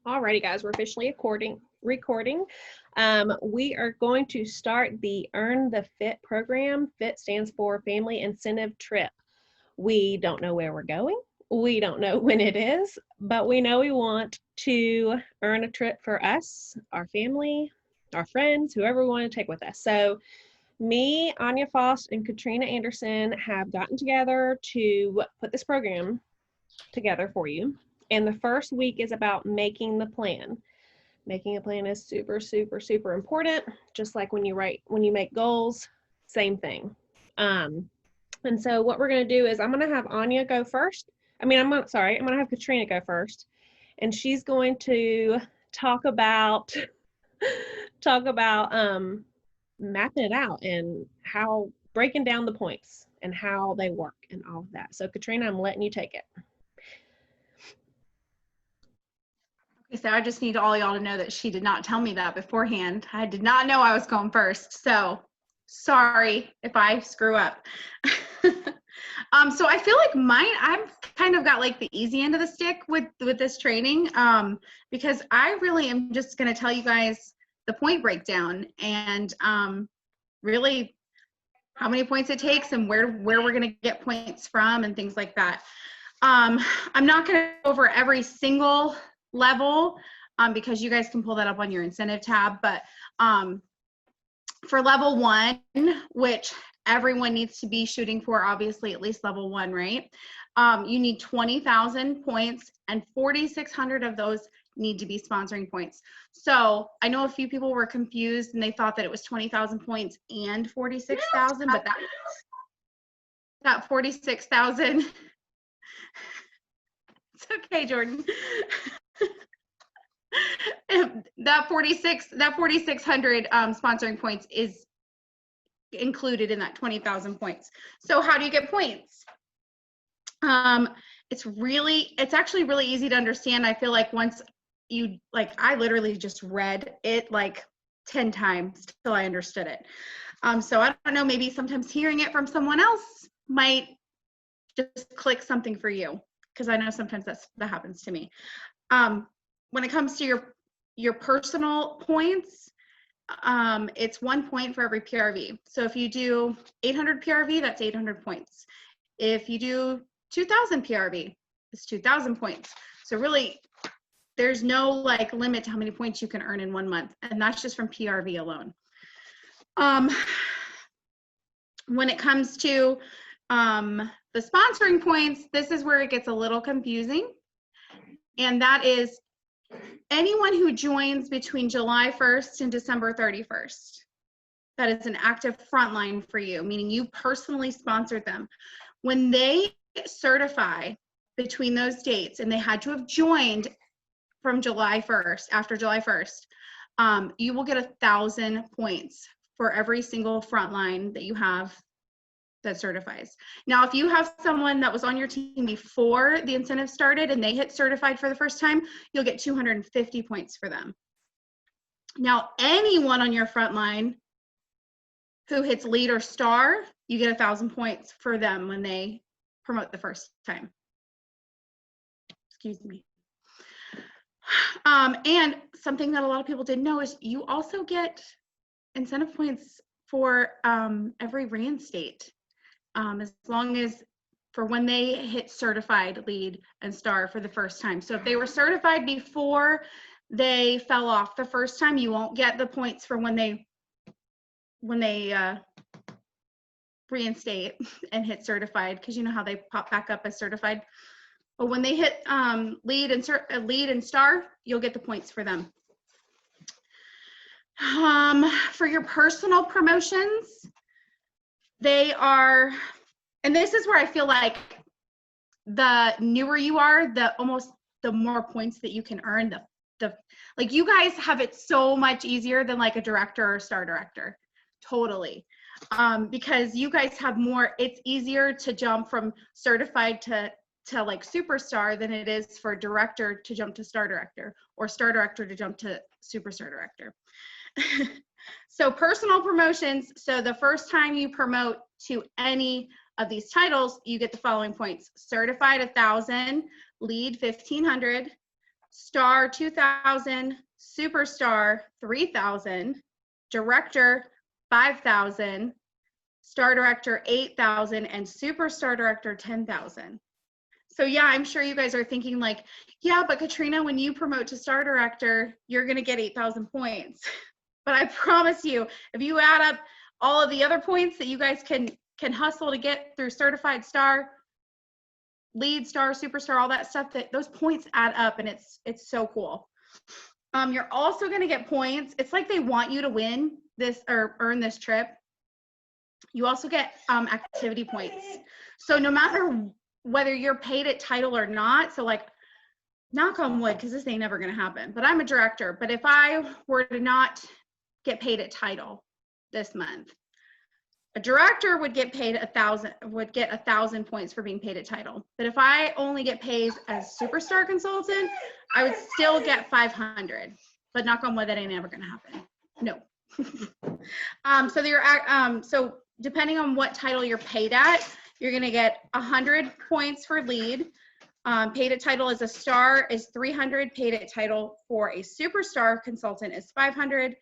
Alrighty, guys, we're officially recording. We are going to start the Earn the Fit program. FIT stands for Family Incentive Trip. We don't know where we're going. We don't know when it is, but we know we want to earn a trip for us, our family, our friends, whoever we want to take with us. So me, Anya Faust, and Katrina Anderson have gotten together to put this program together for you. And the first week is about making the plan. Making a plan is super, super, super important. Just like when you make goals, same thing. And so what we're going to do is I'm going to have Anya go first. I'm going to have Katrina go first. And she's going to talk about mapping it out and how breaking down the points and how they work and all of that. So Katrina, I'm letting you take it. So I just need all y'all to know that she did not tell me that beforehand. I did not know I was going first. So sorry if I screw up. So I feel like I've kind of got like the easy end of the stick with this training, because I really am just going to tell you guys the point breakdown and really how many points it takes and where we're going to get points from and things like that. I'm not going to go over every single level because you guys can pull that up on your incentive tab, but for level 1, which everyone needs to be shooting for, obviously at least level 1, right? You need 20,000 points and 4,600 of those need to be sponsoring points. So I know a few people were confused and they thought that it was 20,000 points and 46,000, but that 46,000, it's okay, Jordan. that 4,600 sponsoring points is included in that 20,000 points. So how do you get points? It's actually really easy to understand. I feel like once you, I literally just read it like 10 times till I understood it. So I don't know, maybe sometimes hearing it from someone else might just click something for you, because I know sometimes that happens to me. When it comes to your personal points, it's 1 point for every PRV. So if you do 800 PRV, that's 800 points. If you do 2,000 PRV, it's 2,000 points. So really, there's no limit to how many points you can earn in 1 month, and that's just from PRV alone. When it comes to the sponsoring points, this is where it gets a little confusing, and that is anyone who joins between July 1st and December 31st. That is an active frontline for you, meaning you personally sponsored them. When they certify between those dates, and they had to have joined from July 1st, after July 1st, you will get 1,000 points for every single frontline that you have that certifies. Now, if you have someone that was on your team before the incentive started and they hit certified for the first time, you'll get 250 points for them. Now, anyone on your front line who hits lead or star, you get 1,000 points for them when they promote the first time. Excuse me. And something that a lot of people didn't know is you also get incentive points for every reinstate. As long as for when they hit certified lead and star for the first time. So if they were certified before they fell off the first time, you won't get the points for when they reinstate and hit certified, because you know how they pop back up as certified. But when they hit lead and star, you'll get the points for them. For your personal promotions, they are, and this is where I feel like the newer you are, the more points that you can earn. Like you guys have it so much easier than like a director or star director, totally. Because you guys have more, it's easier to jump from certified to like superstar than it is for director to jump to star director, or star director to jump to superstar director. So personal promotions, so the first time you promote to any of these titles, you get the following points: certified 1,000, lead 1,500, star 2,000, superstar 3,000, director 5,000, star director 8,000, and superstar director 10,000. So yeah, I'm sure you guys are thinking like, yeah, but Katrina, when you promote to star director, you're gonna get 8,000 points. But I promise you, if you add up all of the other points that you guys can hustle to get through certified star, lead star, superstar, all that stuff, that those points add up, and it's so cool. You're also gonna get points. It's like they want you to win this or earn this trip. You also get activity points. So no matter whether you're paid at title or not, so like, knock on wood, because this ain't never gonna happen, but I'm a director. But if I were to not get paid at title this month, a director would get paid 1,000 points for being paid at title. But if I only get paid as superstar consultant, I would still get 500. But knock on wood, that ain't ever gonna happen. No. So depending on what title you're paid at, you're gonna get 100 points for lead. Paid at title as a star is 300. Paid at title for a superstar consultant is 500.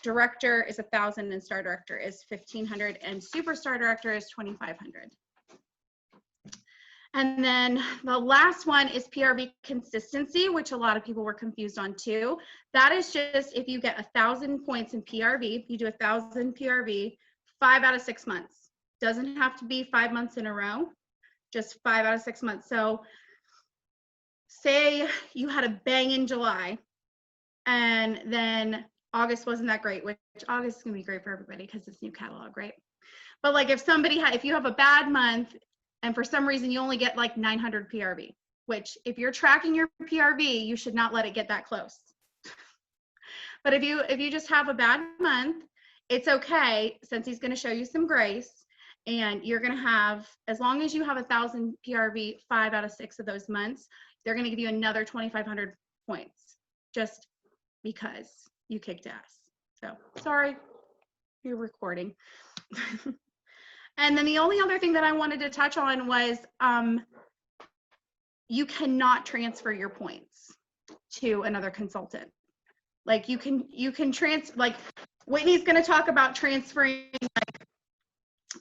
Director is 1,000, and star director is 1,500, and superstar director is 2,500. And then the last one is PRV consistency, which a lot of people were confused on too. That is just if you get 1,000 points in PRV, you do 1,000 PRV 5 out of 6 months. Doesn't have to be 5 months in a row, just 5 out of 6 months. So say you had a bang in July, and then August wasn't that great, which August is gonna be great for everybody because it's new catalog, right? But like if you have a bad month and for some reason you only get like 900 PRV, which if you're tracking your PRV, you should not let it get that close. But if you just have a bad month, it's okay, since he's gonna show you some grace, and you're gonna have, as long as you have 1,000 PRV 5 out of 6 of those months, they're gonna give you another 2,500 points just because you kicked ass. So sorry, you're recording. And then the only other thing that I wanted to touch on was you cannot transfer your points to another consultant. Like you can transfer, like Whitney's going to talk about transferring,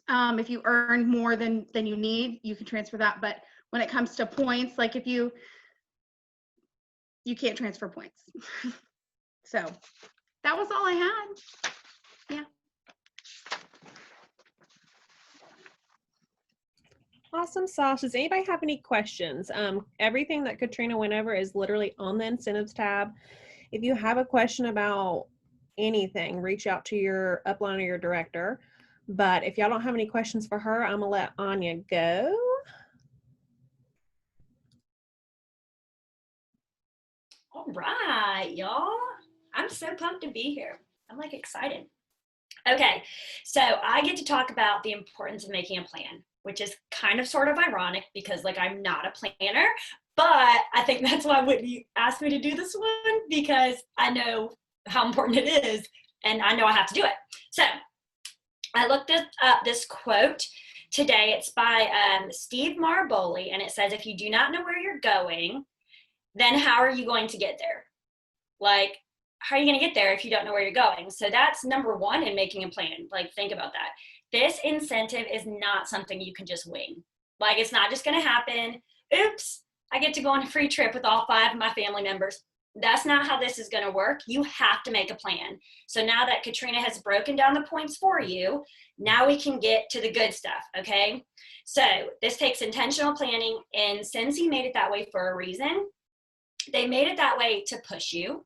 like if you earn more than you need, you can transfer that. But when it comes to points, like if you can't transfer points. So that was all I had. Yeah. Awesome sauce. Does anybody have any questions? Everything that Katrina went over is literally on the incentives tab. If you have a question about anything, reach out to your upline or your director. But if y'all don't have any questions for her, I'm gonna let Anya go. All right, y'all. I'm so pumped to be here. I'm like excited. Okay, so I get to talk about the importance of making a plan, which is kind of sort of ironic because like I'm not a planner, but I think that's why Whitney asked me to do this one, because I know how important it is and I know I have to do it. So I looked up this quote today. It's by Steve Maraboli, and it says, if you do not know where you're going, then how are you going to get there? Like, how are you going to get there if you don't know where you're going? So that's number one in making a plan. Like, think about that. This incentive is not something you can just wing. Like, it's not just going to happen. Oops, I get to go on a free trip with all 5 of my family members. That's not how this is going to work. You have to make a plan. So now that Katrina has broken down the points for you, now we can get to the good stuff, okay? So this takes intentional planning, and Scentsy made it that way for a reason. They made it that way to push you,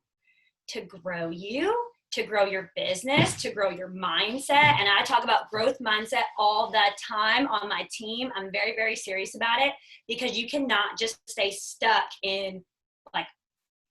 to grow you, to grow your business, to grow your mindset. And I talk about growth mindset all the time on my team. I'm very, very serious about it, because you cannot just stay stuck in, like,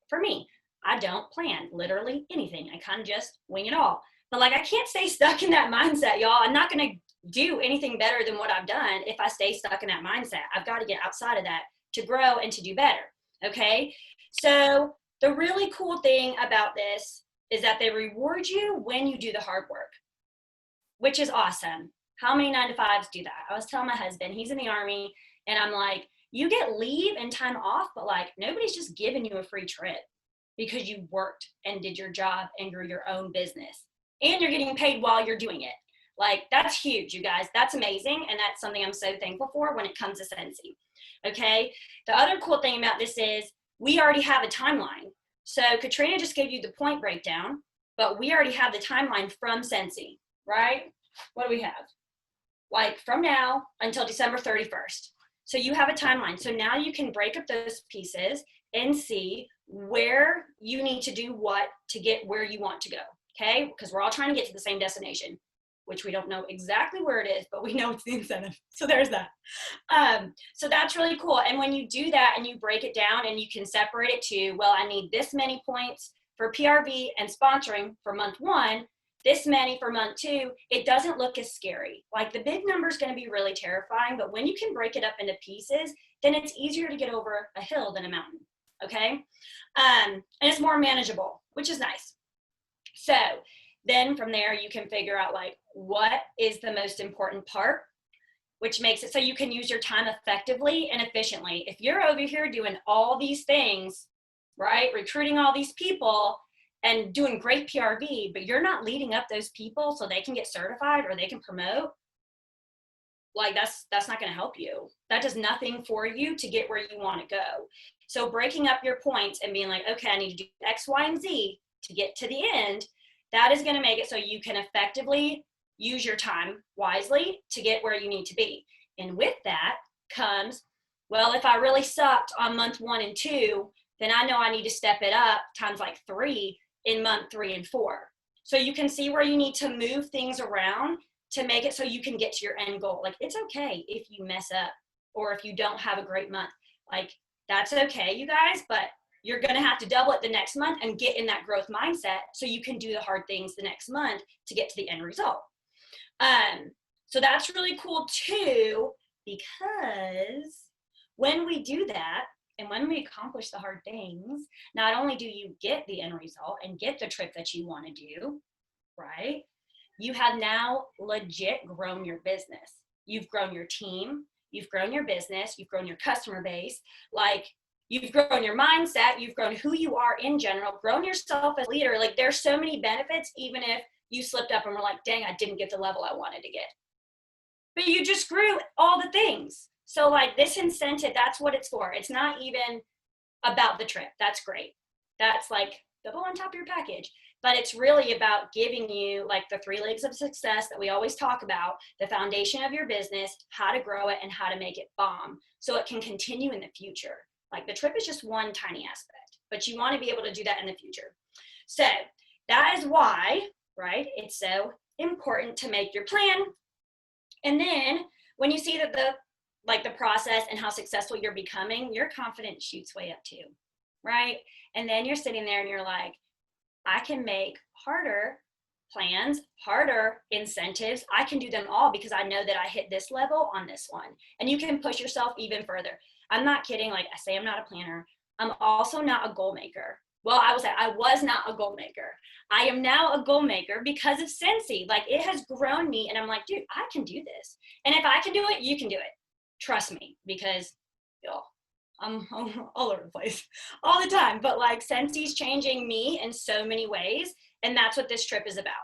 for me, I don't plan literally anything. I kind of just wing it all. But like, I can't stay stuck in that mindset, y'all. I'm not going to do anything better than what I've done if I stay stuck in that mindset. I've got to get outside of that to grow and to do better. Okay. So the really cool thing about this is that they reward you when you do the hard work, which is awesome. How many 9-to-5s do that? I was telling my husband, he's in the Army, and I'm like, You get leave and time off, but like nobody's just giving you a free trip because you worked and did your job and grew your own business. And you're getting paid while you're doing it. Like that's huge, you guys. That's amazing. And that's something I'm so thankful for when it comes to Scentsy. Okay. The other cool thing about this is we already have a timeline. So Katrina just gave you the point breakdown, but we already have the timeline from Scentsy, right? What do we have? Like from now until December 31st. So you have a timeline. So now you can break up those pieces and see where you need to do what to get where you want to go. Okay. Because we're all trying to get to the same destination, which we don't know exactly where it is, but we know it's the incentive. So there's that. So that's really cool. And when you do that and you break it down and you can separate it to, well, I need this many points for PRV and sponsoring for month 1, this many for month 2, it doesn't look as scary. Like the big number is going to be really terrifying, but when you can break it up into pieces, then it's easier to get over a hill than a mountain. Okay. And it's more manageable, which is nice. So then from there, you can figure out like what is the most important part, which makes it so you can use your time effectively and efficiently. If you're over here doing all these things, right, recruiting all these people and doing great PRV, but you're not leading up those people so they can get certified or they can promote, like that's not going to help you. That does nothing for you to get where you want to go. So breaking up your points and being like, okay, I need to do X, Y, and Z to get to the end, that is going to make it so you can effectively use your time wisely to get where you need to be. And with that comes, well, if I really sucked on month 1 and 2, then I know I need to step it up times like 3 in month 3 and 4. So you can see where you need to move things around to make it so you can get to your end goal. Like it's okay if you mess up or if you don't have a great month. Like that's okay, you guys, but you're going to have to double it the next month and get in that growth mindset so you can do the hard things the next month to get to the end result. So that's really cool too, because when we do that and when we accomplish the hard things, not only do you get the end result and get the trip that you want to do, right? You have now legit grown your business. You've grown your team, you've grown your business, you've grown your customer base, like you've grown your mindset, you've grown who you are in general, grown yourself as a leader. Like there's so many benefits, even if you slipped up and were like, dang, I didn't get the level I wanted to get. But you just grew all the things. So like this incentive, that's what it's for. It's not even about the trip. That's great. That's like double on top of your package. But it's really about giving you like the 3 legs of success that we always talk about, the foundation of your business, how to grow it and how to make it bomb so it can continue in the future. Like the trip is just one tiny aspect, but you want to be able to do that in the future. So that is why, right, it's so important to make your plan. And then when you see that the process and how successful you're becoming, your confidence shoots way up too, right? And then you're sitting there and you're like, I can make harder plans, harder incentives. I can do them all because I know that I hit this level on this one. And you can push yourself even further. I'm not kidding. Like I say, I'm not a planner. I'm also not a goal maker. Well, I will say I was not a goal maker. I am now a goal maker because of Scentsy. Like it has grown me and I'm like, dude, I can do this. And if I can do it, you can do it. Trust me, because y'all, I'm all over the place all the time. But like Scentsy's changing me in so many ways. And that's what this trip is about.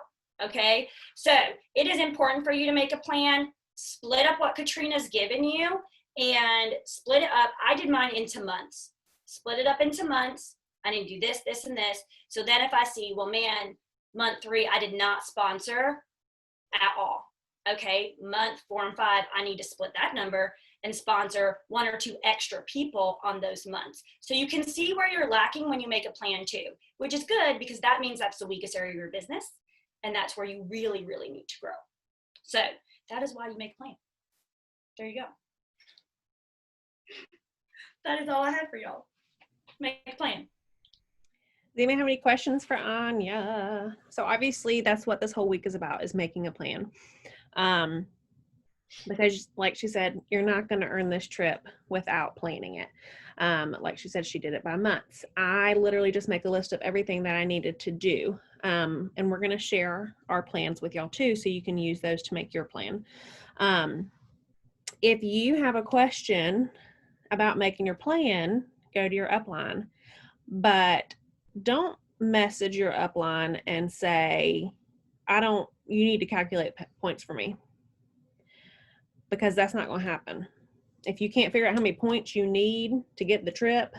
Okay. So it is important for you to make a plan, split up what Katrina's given you and split it up. I did mine into months, split it up into months. I need to do this, this, and this. So then if I see, well, man, month 3, I did not sponsor at all. Okay, month 4 and 5, I need to split that number and sponsor 1 or 2 extra people on those months. So you can see where you're lacking when you make a plan too, which is good because that means that's the weakest area of your business. And that's where you really, really need to grow. So that is why you make a plan. There you go. That is all I have for y'all. Make a plan. Does anyone have any questions for Anya? So obviously that's what this whole week is about, is making a plan. Because like she said, you're not going to earn this trip without planning it. Like she said, she did it by months. I literally just make a list of everything that I needed to do. And we're going to share our plans with y'all too, so you can use those to make your plan. If you have a question about making your plan, go to your upline. But don't message your upline and say, you need to calculate points for me, because that's not going to happen. If you can't figure out how many points you need to get the trip,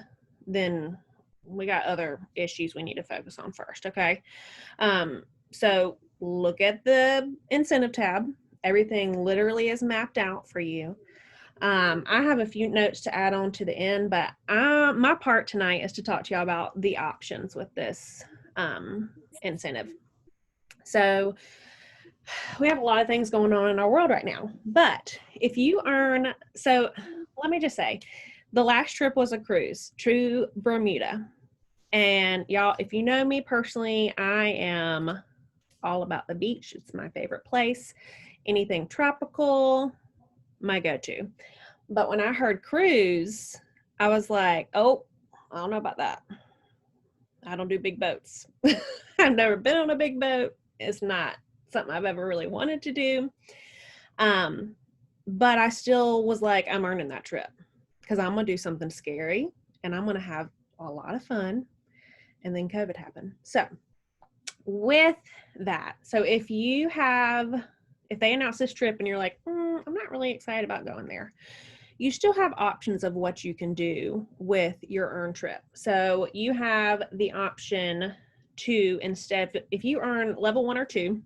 then we got other issues we need to focus on first. Okay. So look at the incentive tab. Everything literally is mapped out for you. I have a few notes to add on to the end, but my part tonight is to talk to y'all about the options with this incentive. So we have a lot of things going on in our world right now, but if you earn, so let me just say, the last trip was a cruise to Bermuda. And y'all, if you know me personally, I am all about the beach. It's my favorite place. Anything tropical, my go-to. But when I heard cruise, I was like, oh, I don't know about that. I don't do big boats. I've never been on a big boat. It's not something I've ever really wanted to do. But I still was like, I'm earning that trip because I'm going to do something scary and I'm going to have a lot of fun. And then COVID happened. So with that, so if they announce this trip and you're like, I'm not really excited about going there, you still have options of what you can do with your earn trip. So you have the option to, instead, if you earn level 1 or 2,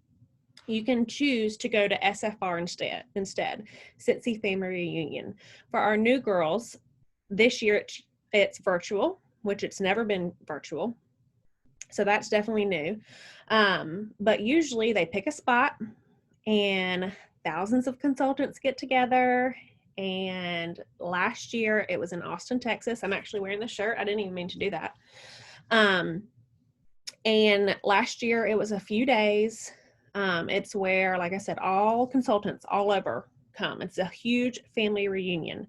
you can choose to go to SFR instead, Cincy Family Reunion. For our new girls, this year it's virtual, which it's never been virtual. So that's definitely new. But usually they pick a spot and thousands of consultants get together. And last year it was in Austin, Texas. I'm actually wearing the shirt. I didn't even mean to do that. And last year it was a few days. It's where, like I said, all consultants all over come. It's a huge family reunion.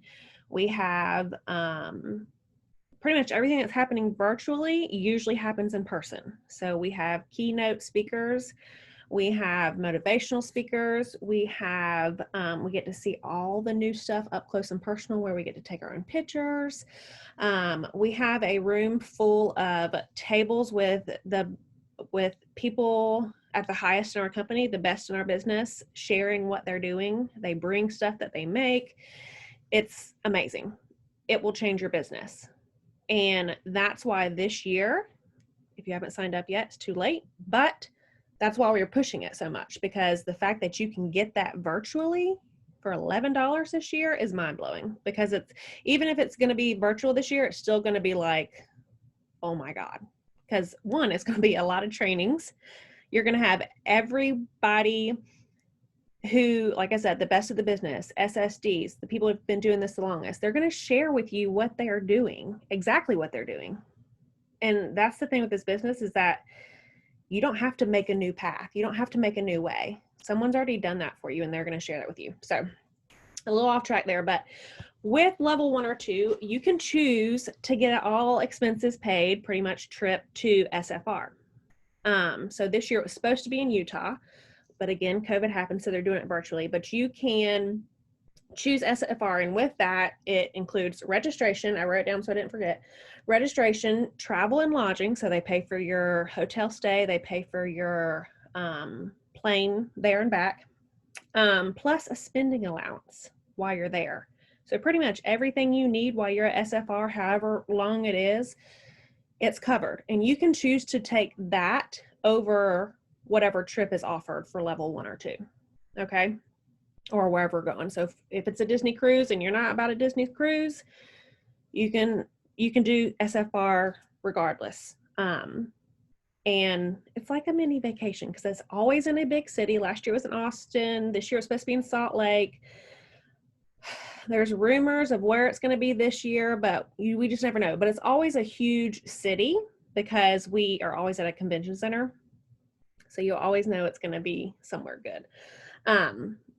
We have pretty much everything that's happening virtually usually happens in person. So we have keynote speakers. We have motivational speakers. We get to see all the new stuff up close and personal, where we get to take our own pictures. We have a room full of tables with people at the highest in our company, the best in our business, sharing what they're doing. They bring stuff that they make. It's amazing. It will change your business. And that's why this year, if you haven't signed up yet, it's too late, but that's why we're pushing it so much, because the fact that you can get that virtually for $11 this year is mind-blowing, because even if it's going to be virtual this year, it's still going to be like, oh my God, because one, it's going to be a lot of trainings. You're going to have everybody who, like I said, the best of the business, SSDs, the people who've been doing this the longest, they're going to share with you what they are doing, exactly what they're doing. And that's the thing with this business, is that you don't have to make a new path. You don't have to make a new way. Someone's already done that for you, and they're going to share that with you. So a little off track there, but with level 1 or 2, you can choose to get all expenses paid, pretty much trip to SFR. So this year it was supposed to be in Utah, but again, COVID happened, so they're doing it virtually. But you can choose SFR, and with that, it includes registration. I wrote it down so I didn't forget. Registration, travel and lodging, so they pay for your hotel stay, they pay for your plane there and back, plus a spending allowance while you're there. So pretty much everything you need while you're at SFR, however long it is, it's covered. And you can choose to take that over whatever trip is offered for level 1 or 2, okay? Or wherever we're going. So if it's a Disney cruise and you're not about a Disney cruise, you can do SFR regardless. And it's like a mini vacation, because it's always in a big city. Last year was in Austin. This year it's supposed to be in Salt Lake. There's rumors of where it's going to be this year, but we just never know. But it's always a huge city, because we are always at a convention center. So you'll always know it's going to be somewhere good.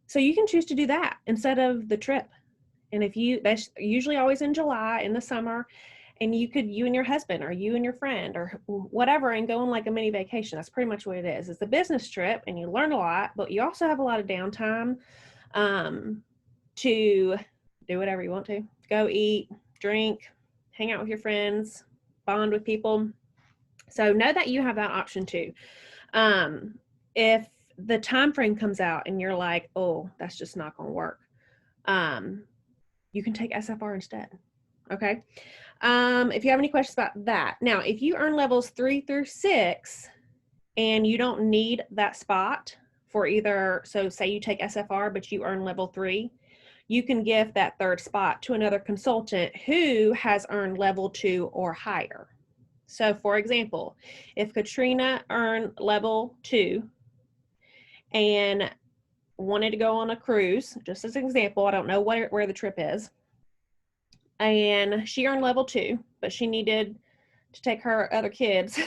So you can choose to do that instead of the trip. And that's usually always in July in the summer, and you and your husband, or you and your friend, or whatever, and go on like a mini vacation. That's pretty much what it is. It's a business trip, and you learn a lot, but you also have a lot of downtime to do whatever you want to. Go eat, drink, hang out with your friends, bond with people. So know that you have that option too. If the time frame comes out and you're like, oh, that's just not going to work, you can take SFR instead. Okay. If you have any questions about that. Now, if you earn levels 3 through 6 and you don't need that spot for either, so say you take SFR, but you earn level 3, you can give that third spot to another consultant who has earned level 2 or higher. So for example, if Katrina earned level 2 and wanted to go on a cruise, just as an example, I don't know where the trip is, and she earned level 2, but she needed to take her other kids,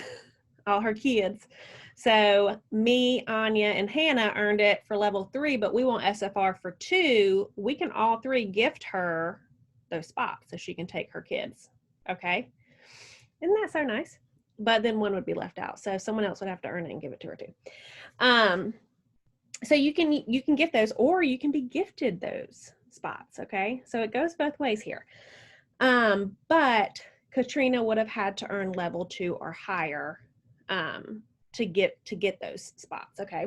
all her kids. So me, Anya, and Hannah earned it for level 3, but we want SFR for 2. We can all 3 gift her those spots so she can take her kids. Okay. Isn't that so nice? But then one would be left out. So someone else would have to earn it and give it to her too. So you can gift those, or you can be gifted those spots. Okay. So it goes both ways here. But Katrina would have had to earn level 2 or higher, to get those spots. Okay.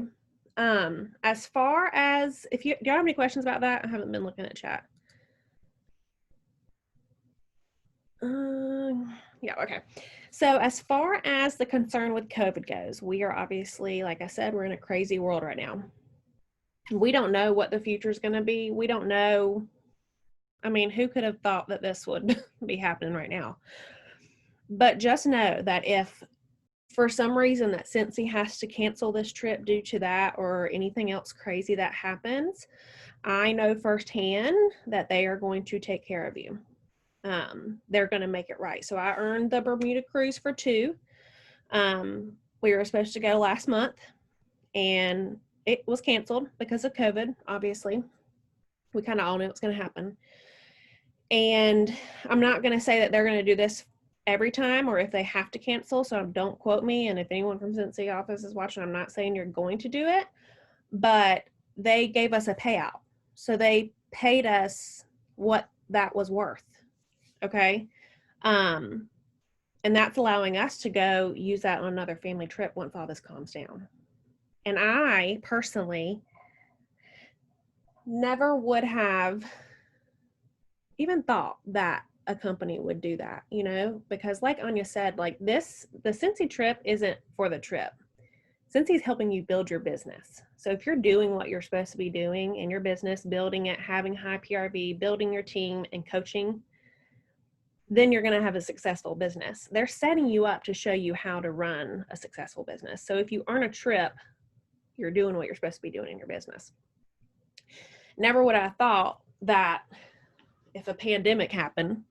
As far as do y'all have any questions about that? I haven't been looking at chat. Yeah. Okay. So as far as the concern with COVID goes, we are obviously, like I said, we're in a crazy world right now. We don't know what the future is going to be. We don't know. I mean, who could have thought that this would be happening right now? But just know that if for some reason that Cincy has to cancel this trip due to that or anything else crazy that happens, I know firsthand that they are going to take care of you. They're going to make it right. So I earned the Bermuda cruise for 2. We were supposed to go last month and it was canceled because of COVID, obviously. We kind of all knew it was going to happen. And I'm not going to say that they're going to do this every time or if they have to cancel, so don't quote me. And if anyone from Cincy office is watching, I'm not saying you're going to do it, but they gave us a payout. So they paid us what that was worth. Okay. And that's allowing us to go use that on another family trip once all this calms down. And I personally never would have even thought that a company would do that, because like Anya said, like the Cincy trip isn't for the trip. Cincy's helping you build your business. So if you're doing what you're supposed to be doing in your business, building it, having high PRV, building your team and coaching, then you're going to have a successful business. They're setting you up to show you how to run a successful business. So if you earn a trip, you're doing what you're supposed to be doing in your business. Never would I have thought that if a pandemic happened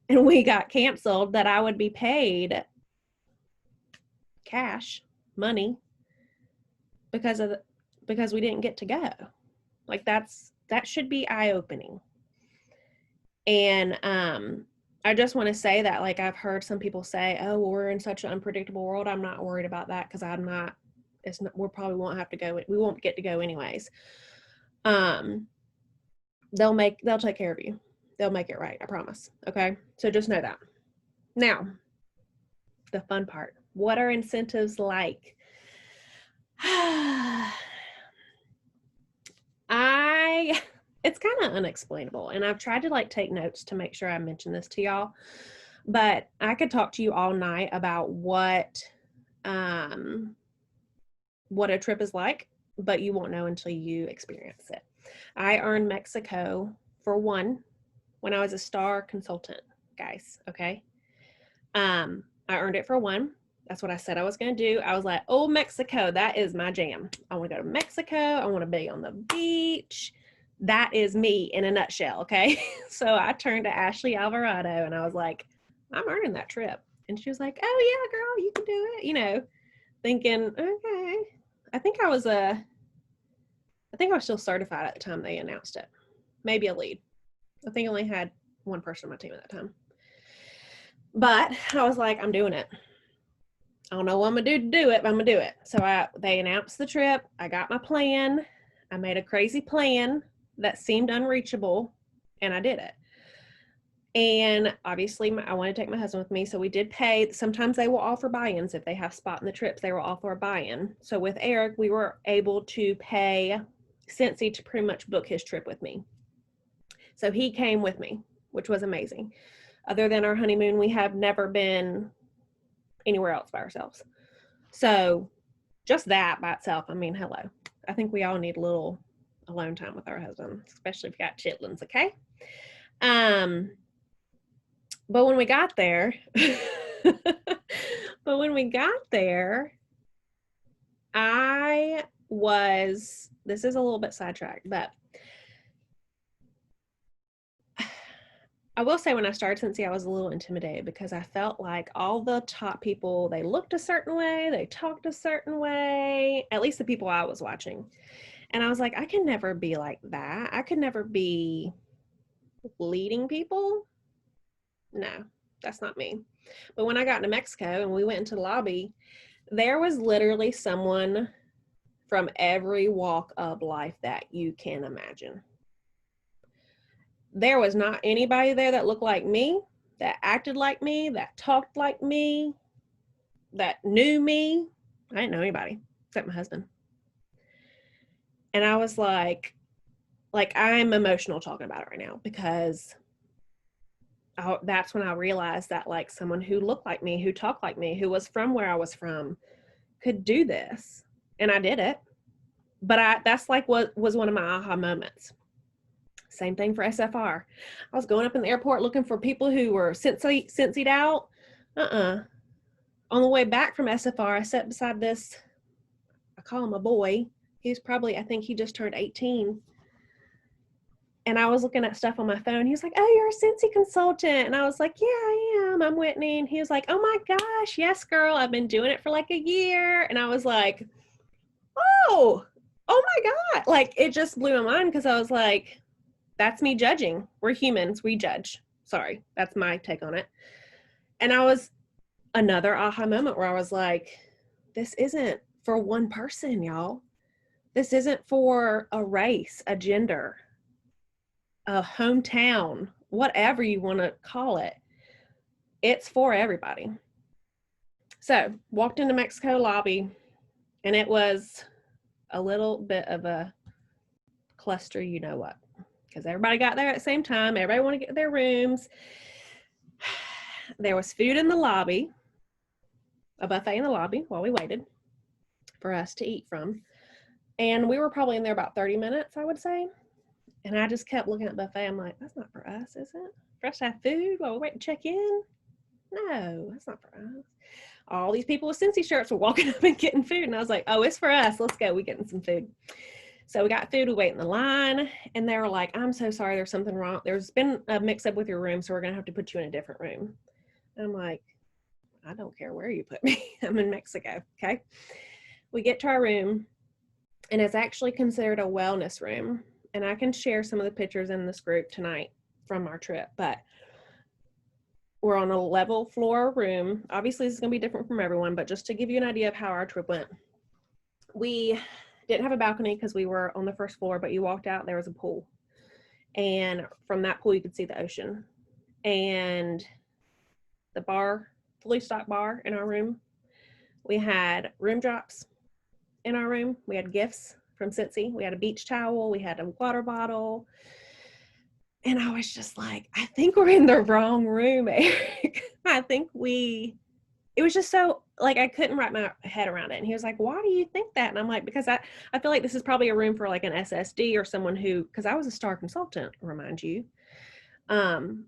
and we got canceled, that I would be paid cash money because we didn't get to go. Like that should be eye-opening. And I just want to say that, like, I've heard some people say, oh, well, we're in such an unpredictable world. I'm not worried about that because we probably won't have to go. We won't get to go anyways. They'll take care of you. They'll make it right. I promise. Okay. So just know that. Now, the fun part, what are incentives like? It's kind of unexplainable. And I've tried to take notes to make sure I mention this to y'all, but I could talk to you all night about what a trip is like, but you won't know until you experience it. I earned Mexico for 1 when I was a star consultant, guys. Okay. I earned it for 1. That's what I said I was going to do. I was like, oh, Mexico, that is my jam. I want to go to Mexico. I want to be on the beach. That is me in a nutshell. Okay. So I turned to Ashley Alvarado and I was like, I'm earning that trip. And she was like, oh yeah, girl, you can do it. Thinking, okay. I think I was still certified at the time they announced it. Maybe a lead. I think I only had 1 person on my team at that time. But I was like, I'm doing it. I don't know what I'm going to do it, but I'm going to do it. So they announced the trip. I got my plan. I made a crazy plan that seemed unreachable, and I did it. And obviously, I wanted to take my husband with me, so we did pay. Sometimes they will offer buy-ins if they have spot in the trips. They will offer a buy-in. So with Eric, we were able to pay Cincy to pretty much book his trip with me. So he came with me, which was amazing. Other than our honeymoon, we have never been anywhere else by ourselves. So just that by itself, I mean, hello. I think we all need a little alone time with our husband, especially if you got chitlins, okay? But when we got there, this is a little bit sidetracked, but I will say when I started Cincy, I was a little intimidated because I felt like all the top people, they looked a certain way, they talked a certain way, at least the people I was watching. And I was like, I can never be like that. I could never be leading people. No, that's not me. But when I got to Mexico and we went into the lobby, there was literally someone from every walk of life that you can imagine. There was not anybody there that looked like me, that acted like me, that talked like me, that knew me. I didn't know anybody except my husband. And I was like I'm emotional talking about it right now because that's when I realized that like someone who looked like me, who talked like me, who was from where I was from could do this. And I did it. But that's like what was one of my aha moments. Same thing for SFR. I was going up in the airport looking for people who were Cincy'd out. On the way back from SFR, I sat beside this, I call him a boy. He's probably, I think he just turned 18. And I was looking at stuff on my phone. He was like, oh, you're a Cincy consultant. And I was like, yeah, I am. I'm Whitney. And he was like, oh my gosh, yes, girl. I've been doing it for like a year. And I was like, oh my God. Like it just blew my mind because I was like, that's me judging. We're humans. We judge. Sorry. That's my take on it. And I was another aha moment where I was like, this isn't for one person, y'all. This isn't for a race, a gender, a hometown, whatever you want to call it. It's for everybody. So walked into Mexico lobby and it was a little bit of a cluster, you know what, because everybody got there at the same time. Everybody wanted to get their rooms. There was food in the lobby, a buffet in the lobby while we waited for us to eat from. And we were probably in there about 30 minutes, I would say. And I just kept looking at the buffet. I'm like, that's not for us, is it? For us to have food while we wait to check in? No, that's not for us. All these people with Cincy shirts were walking up and getting food. And I was like, oh, it's for us. Let's go. We're getting some food. So we got food. We wait in the line. And they were like, I'm so sorry. There's something wrong. There's been a mix up with your room. So we're going to have to put you in a different room. And I'm like, I don't care where you put me. I'm in Mexico. Okay. We get to our room. And it's actually considered a wellness room. And I can share some of the pictures in this group tonight from our trip. But we're on a level floor room. Obviously, this is going to be different from everyone, but just to give you an idea of how our trip went. We didn't have a balcony because we were on the first floor, but you walked out, there was a pool. And from that pool, you could see the ocean. And the bar, fully stocked bar in our room. We had room drops in our room. We had gifts from Cincy. We had a beach towel. We had a water bottle. And I was just like, I think we're in the wrong room, Eric. It was just so, like, I couldn't wrap my head around it. And he was like, why do you think that? And I'm like, because I feel like this is probably a room for like an SSD or someone who, because I was a STAR consultant, remind you. And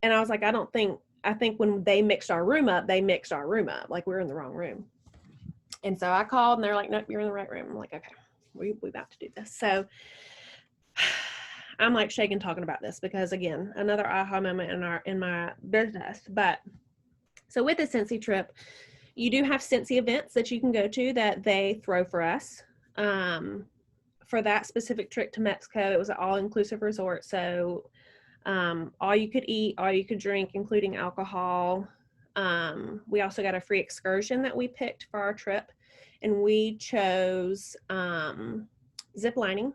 I was like, I think when they mixed our room up, like we're in the wrong room. And so I called and they're like, nope, you're in the right room. I'm like, okay, we about to do this. So I'm like shaking talking about this because again, another aha moment in my business. But so with the Cincy trip, you do have Cincy events that you can go to that they throw for us. For that specific trip to Mexico, it was an all-inclusive resort. So all you could eat, all you could drink, including alcohol. We also got a free excursion that we picked for our trip. And we chose zip lining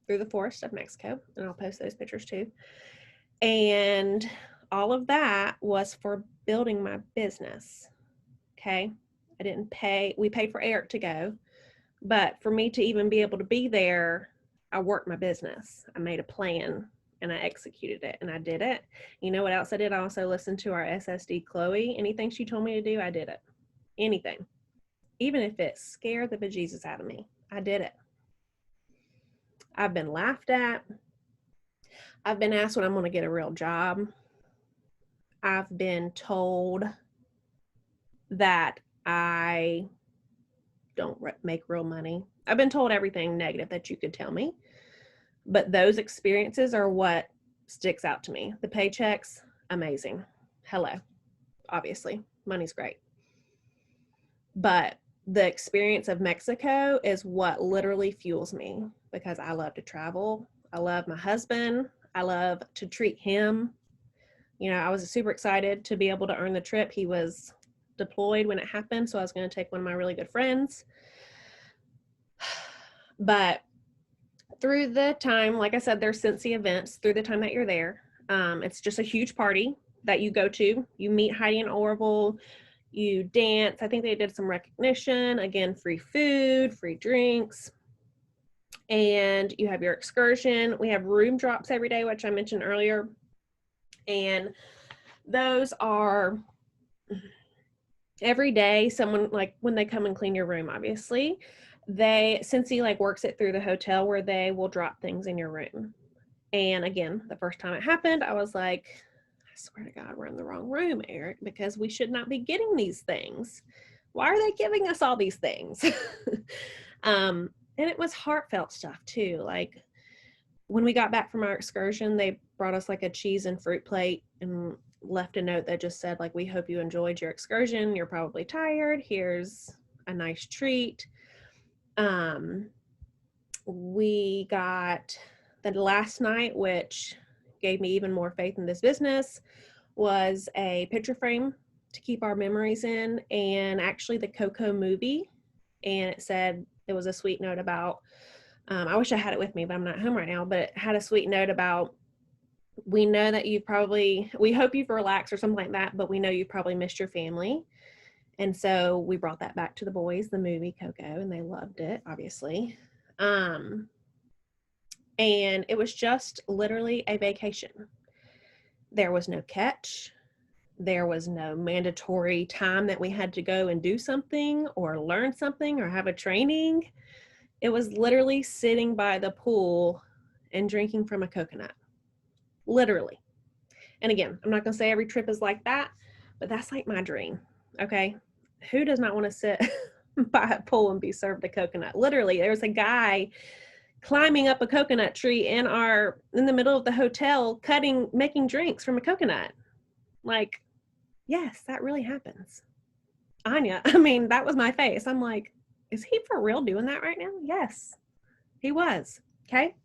through the forest of Mexico. And I'll post those pictures too. And all of that was for building my business. Okay. I didn't pay, we paid for Eric to go, but for me to even be able to be there, I worked my business. I made a plan and I executed it and I did it. You know what else I did? I also listened to our SSD Chloe. Anything she told me to do, I did it. Anything. Even if it scared the bejesus out of me, I did it. I've been laughed at. I've been asked when I'm going to get a real job. I've been told that I don't make real money. I've been told everything negative that you could tell me. But those experiences are what sticks out to me. The paychecks, amazing. Hello. Obviously, money's great. But the experience of Mexico is what literally fuels me because I love to travel. I love my husband. I love to treat him. You know, I was super excited to be able to earn the trip. He was deployed when it happened, so I was going to take one of my really good friends. But through the time, like I said, there's Cincy events through the time that you're there. It's just a huge party that you go to. You meet Heidi and Orville. You dance. I think they did some recognition. Again, free food, free drinks. And you have your excursion. We have room drops every day, which I mentioned earlier. And those are every day. Someone, like when they come and clean your room, obviously, Cincy like works it through the hotel where they will drop things in your room. And again, the first time it happened, I was like, I swear to God, we're in the wrong room, Eric, because we should not be getting these things. Why are they giving us all these things? And it was heartfelt stuff too. Like when we got back from our excursion, they brought us like a cheese and fruit plate and left a note that just said like, we hope you enjoyed your excursion. You're probably tired. Here's a nice treat. We got the last night, which gave me even more faith in this business, was a picture frame to keep our memories in, and actually the Coco movie. And it said, it was a sweet note about, I wish I had it with me, but I'm not home right now, but it had a sweet note about, we know that we hope you've relaxed or something like that, but we know you've probably missed your family. And so we brought that back to the boys, the movie Coco, and they loved it, obviously. And it was just literally a vacation. There was no catch. There was no mandatory time that we had to go and do something or learn something or have a training. It was literally sitting by the pool and drinking from a coconut. Literally. And again, I'm not going to say every trip is like that, but that's like my dream. Okay. Who does not want to sit by a pool and be served a coconut? Literally, there was a guy climbing up a coconut tree in the middle of the hotel, making drinks from a coconut. Like, yes, that really happens. Anya, I mean, that was my face. I'm like, is he for real doing that right now? Yes, he was. Okay.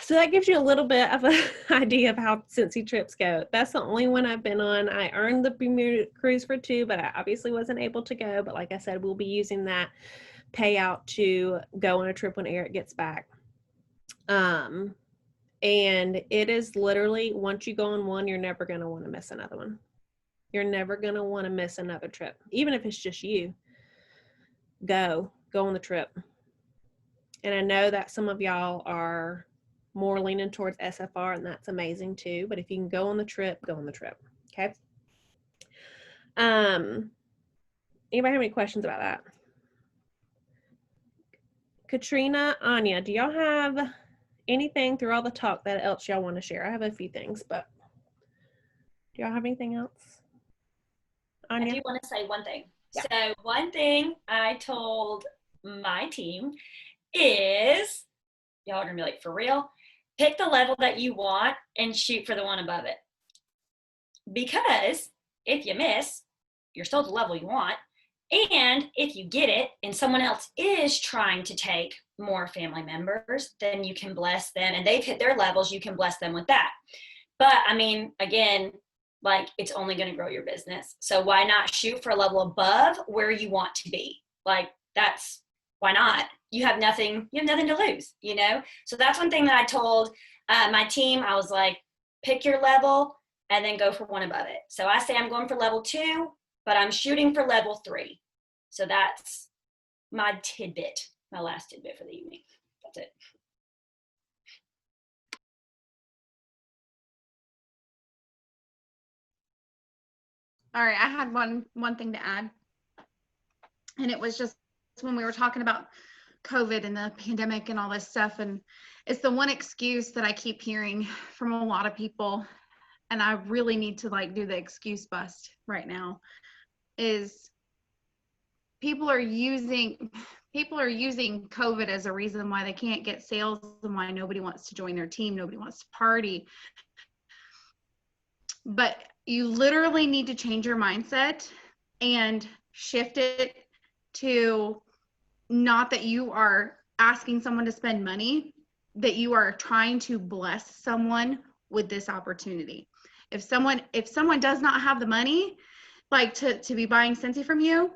So that gives you a little bit of an idea of how Cincy trips go. That's the only one I've been on. I earned the Bermuda cruise for 2, but I obviously wasn't able to go. But like I said, we'll be using that payout to go on a trip when Eric gets back. And it is literally, once you go on one, you're never going to want to miss another one. You're never going to want to miss another trip. Even if it's just you, go on the trip. And I know that some of y'all are more leaning towards SFR, and that's amazing too. But if you can go on the trip, go on the trip. Okay. Anybody have any questions about that? Katrina, Anya, do y'all have anything through all the talk that else y'all want to share? I have a few things, but do y'all have anything else? Anya? I do want to say one thing. Yeah. So one thing I told my team is, y'all are gonna be like, for real? Pick the level that you want and shoot for the one above it. Because if you miss, you're still at the level you want. And if you get it and someone else is trying to take more family members, then you can bless them, and they've hit their levels, you can bless them with that. But I mean, again, like, it's only going to grow your business. So why not shoot for a level above where you want to be? Like, that's, why not? You have nothing to lose, you know? So that's one thing that I told my team. I was like, pick your level, and then go for one above it. So I say I'm going for level 2, but I'm shooting for level 3. So that's my tidbit, my last tidbit for the evening. That's it. All right, I had one thing to add, and it was just when we were talking about COVID and the pandemic and all this stuff, and it's the one excuse that I keep hearing from a lot of people, and I really need to like do the excuse bust right now, is people are using COVID as a reason why they can't get sales and why nobody wants to join their team, nobody wants to party. But you literally need to change your mindset and shift it to not that you are asking someone to spend money, that you are trying to bless someone with this opportunity. If someone does not have the money, like to be buying Scentsy from you,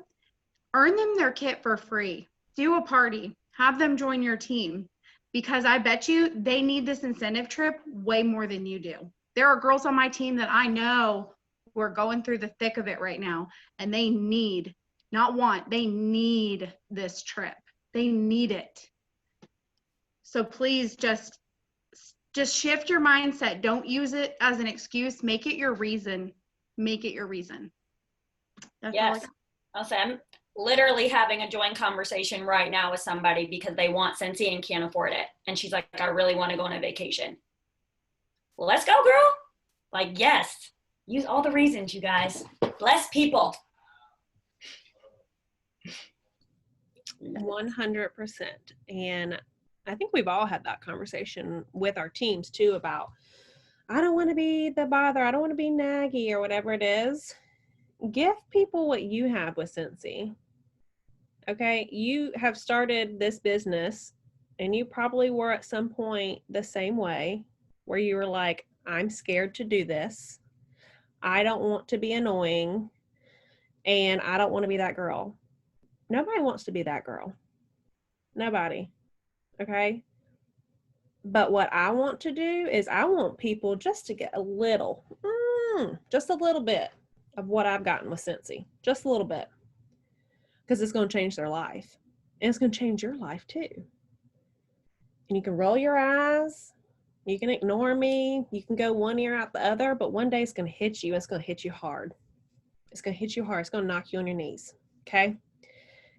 earn them their kit for free. Do a party, have them join your team, because I bet you they need this incentive trip way more than you do. There are girls on my team that I know who are going through the thick of it right now, and they need, not want, they need this trip. They need it. So please just shift your mindset. Don't use it as an excuse. Make it your reason. Make it your reason. That's all I Yes. got. I'll say I'm literally having a joint conversation right now with somebody because they want Scentsy and can't afford it. And she's like, I really want to go on a vacation. Let's go, girl. Like, yes. Use all the reasons, you guys. Bless people. 100%. And I think we've all had that conversation with our teams too about, I don't want to be the bother. I don't want to be naggy or whatever it is. Give people what you have with Scentsy. Okay. You have started this business and you probably were at some point the same way where you were like, I'm scared to do this. I don't want to be annoying. And I don't want to be that girl. Nobody wants to be that girl. Nobody. Okay. But what I want to do is I want people just to get a little, just a little bit of what I've gotten with Scentsy. Just a little bit. Because it's going to change their life. And it's going to change your life too. And you can roll your eyes. You can ignore me. You can go one ear out the other. But one day it's going to hit you. It's going to hit you hard. It's going to hit you hard. It's going to knock you on your knees. Okay?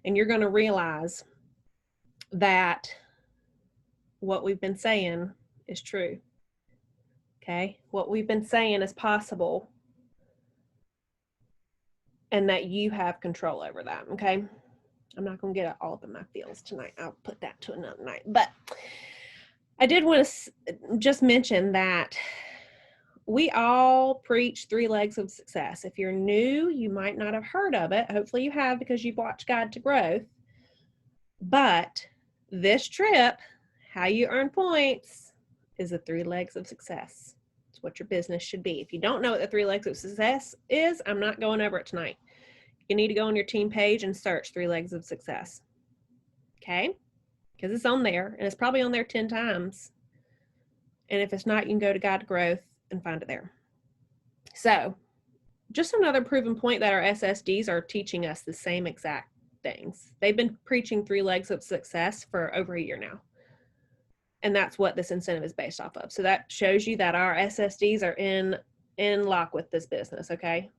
And you're going to realize that what we've been saying is true. Okay? What we've been saying is possible. And that you have control over that. Okay? I'm not going to get all up in my feels tonight. I'll put that to another night. But I did want to just mention that we all preach 3 legs of success. If you're new, you might not have heard of it. Hopefully you have because you've watched Guide to Growth. But this trip, how you earn points, is the 3 legs of success. It's what your business should be. If you don't know what the 3 legs of success is, I'm not going over it tonight. You need to go on your team page and search 3 legs of success. Okay? Because it's on there, and it's probably on there 10 times. And if it's not, you can go to Guide to Growth and find it there. So, just another proven point that our SSDs are teaching us the same exact things. They've been preaching 3 legs of success for over a year now. And that's what this incentive is based off of. So that shows you that our SSDs are in lock with this business, okay?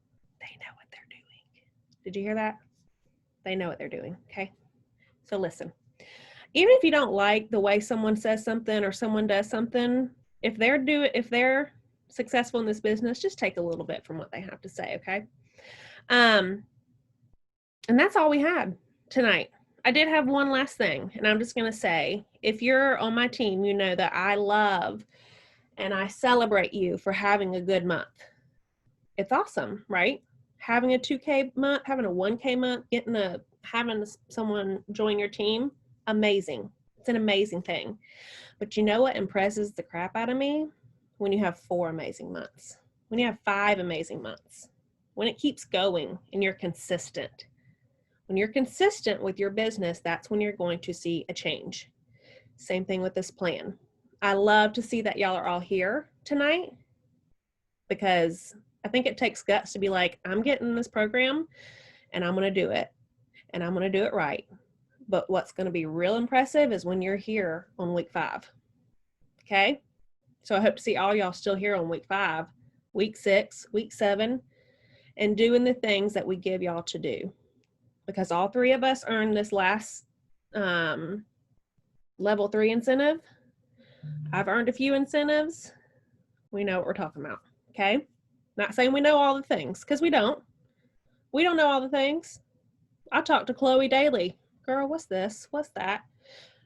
They know what they're doing. Did you hear that? They know what they're doing, okay? So listen. Even if you don't like the way someone says something or someone does something, if they're successful in this business, just take a little bit from what they have to say, okay? And that's all we had tonight. I did have one last thing, and I'm just going to say, if you're on my team, you know that I love and I celebrate you for having a good month. It's awesome, right? Having a 2K month, having a 1K month, having someone join your team, amazing. It's an amazing thing. But you know what impresses the crap out of me? When you have 4 amazing months, when you have 5 amazing months, when it keeps going and you're consistent. When you're consistent with your business, that's when you're going to see a change. Same thing with this plan. I love to see that y'all are all here tonight. because I think it takes guts to be like, I'm getting this program and I'm going to do it and I'm going to do it right. But what's going to be real impressive is when you're here on week 5. Okay. So I hope to see all y'all still here on week 5, week 6, week 7, and doing the things that we give y'all to do, because all 3 of us earned this last level 3 incentive. I've earned a few incentives. We know what we're talking about. Okay. Not saying we know all the things, because we don't. We don't know all the things. I talk to Chloe daily. Girl, what's this? What's that?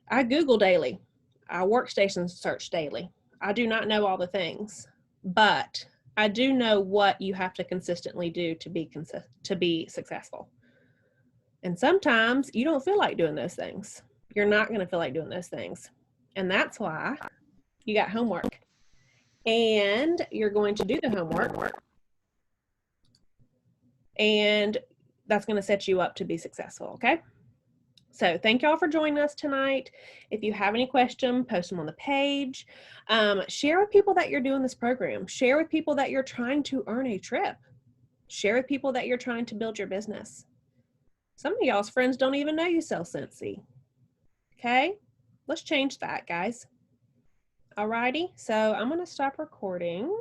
I Google daily. I workstation search daily. I do not know all the things, but I do know what you have to consistently do to be successful. And sometimes you don't feel like doing those things. You're not going to feel like doing those things. And that's why you got homework. And you're going to do the homework. And that's going to set you up to be successful, okay? So thank y'all for joining us tonight. If you have any questions, post them on the page. Share with people that you're doing this program. Share with people that you're trying to earn a trip. Share with people that you're trying to build your business. Some of y'all's friends don't even know you sell Scentsy. Okay? Let's change that, guys. Alrighty, so I'm going to stop recording.